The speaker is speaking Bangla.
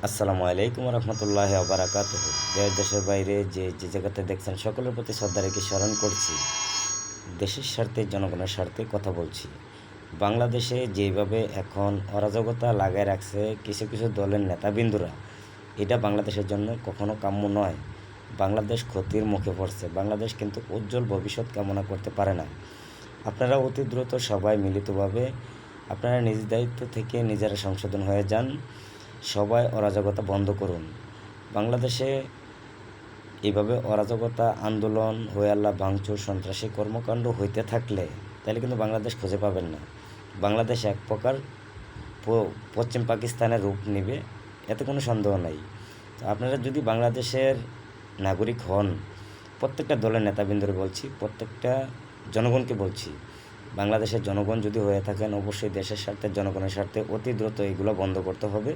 আসসালামু আলাইকুম রহমতুল্লাহ বারাকাতুহ। দেশ দেশের বাইরে যে জায়গাতে দেখছেন সকলের প্রতি শ্রদ্ধা রেখে স্মরণ করছি। দেশের স্বার্থে জনগণের স্বার্থে কথা বলছি। বাংলাদেশে যেভাবে এখন অরাজকতা লাগায় রাখছে কিছু কিছু দলের নেতাবিন্দুরা, এটা বাংলাদেশের জন্য কখনো কাম্য নয়। বাংলাদেশ ক্ষতির মুখে পড়ছে। বাংলাদেশ কিন্তু উজ্জ্বল ভবিষ্যৎ কামনা করতে পারে না। আপনারা অতি দ্রুত সবাই মিলিতভাবে আপনারা নিজ দায়িত্ব থেকে নিজেরা সংশোধন হয়ে যান। সবাই অরাজকতা বন্ধ করুন। বাংলাদেশে এইভাবে অরাজকতা আন্দোলন হইয়াল্লা ভাঙচুর সন্ত্রাসী কর্মকাণ্ড হইতে থাকলে তাহলে কিন্তু বাংলাদেশ খুঁজে পাবেন না। বাংলাদেশ এক প্রকার পশ্চিম পাকিস্তানের রূপ নেবে, এতে কোনো সন্দেহ নাই। তো আপনারা যদি বাংলাদেশের নাগরিক হন, প্রত্যেকটা দলের নেতাবৃন্দরে বলছি, প্রত্যেকটা জনগণকে বলছি, বাংলাদেশের জনগণ যদি হয়ে থাকেন অবশ্যই দেশের স্বার্থে জনগণের স্বার্থে অতি দ্রুত এগুলো বন্ধ করতে হবে।